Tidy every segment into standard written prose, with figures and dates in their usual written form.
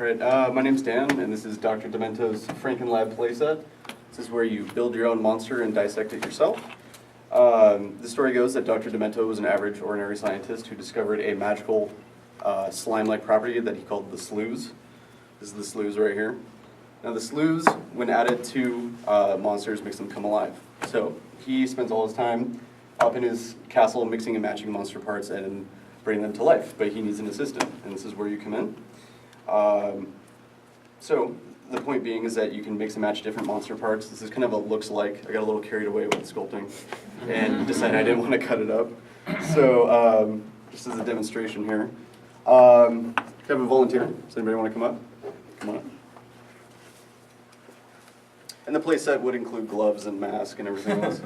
Right, my name's Dan, and this is Dr. Demento's Frankenlab playset. This is where you build your own monster and dissect it yourself. The story goes that Dr. Demento was an average, ordinary scientist who discovered a magical slime-like property that he called the slews. This is the slews right here. Now the slews, when added to monsters, makes them come alive. So he spends all his time up in his castle mixing and matching monster parts and bringing them to life, but he needs an assistant, and this is where you come in. So the point being is that you can mix and match different monster parts. This is kind of a looks like. I got a little carried away with the sculpting and decided I didn't want to cut it up. So just as a demonstration here, can I have a volunteer? Does anybody want to come up? Come on up. And the play set would include gloves and mask and everything else.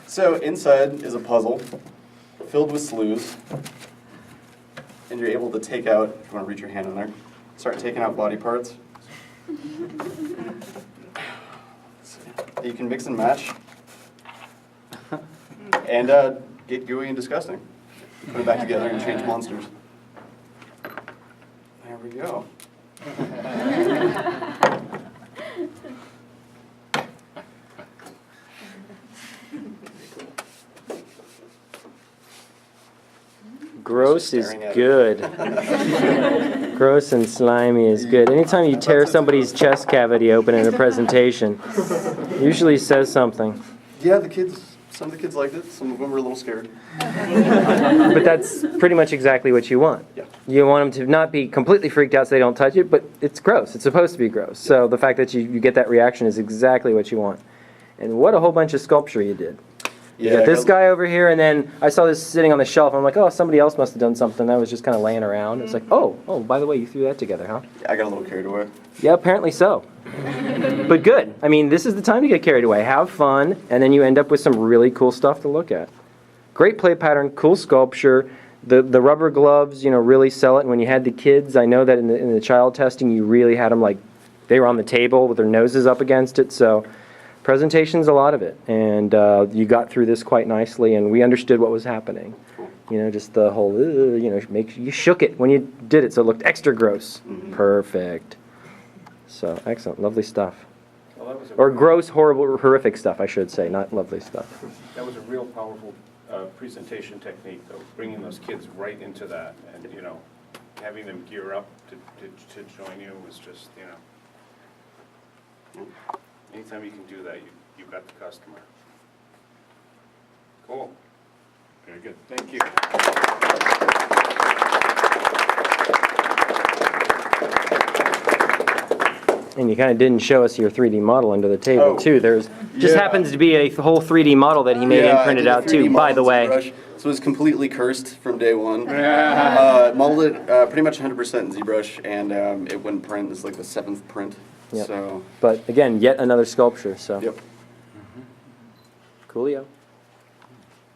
So inside is a puzzle filled with slews, and you're able to take out, if you want to reach your hand in there, start taking out body parts. You can mix and match, and get gooey and disgusting. Put it back together and change monsters. There we go. Gross is good. Gross and slimy is good. Anytime you tear somebody's chest cavity open in a presentation, usually says something. Yeah, some of the kids liked it. Some of them were a little scared. But that's pretty much exactly what you want. Yeah. You want them to not be completely freaked out so they don't touch it, but it's gross. It's supposed to be gross. So the fact that you get that reaction is exactly what you want. And what a whole bunch of sculpture you did. You got this guy over here, and then I saw this sitting on the shelf. I'm like, oh, somebody else must have done something. That was just kind of laying around. It's like, oh, by the way, you threw that together, huh? Yeah, I got a little carried away. Yeah, apparently so. But good. I mean, this is the time to get carried away. Have fun, and then you end up with some really cool stuff to look at. Great play pattern, cool sculpture. The rubber gloves, really sell it. And when you had the kids, I know that in the child testing, you really had them like they were on the table with their noses up against it. So presentation's a lot of it, and you got through this quite nicely, and we understood what was happening. Just the whole, you shook it when you did it, so it looked extra gross. Mm-hmm. Perfect. So excellent, lovely stuff. Well, that was or gross, horrible, horrific stuff, I should say, not lovely stuff. That was a real powerful presentation technique, though, bringing those kids right into that, and having them gear up to join you was just, anytime you can do that, you've got the customer. Cool. Very good. Thank you. And you kind of didn't show us your 3D model under the table, too. There's just happens to be a whole 3D model that he made and printed out, too, by the way. So it was completely cursed from day one. Modeled it pretty much 100% in ZBrush, and it wouldn't print. It's like the 7th print. Yep. So. But again, yet another sculpture. So. Yep. Coolio.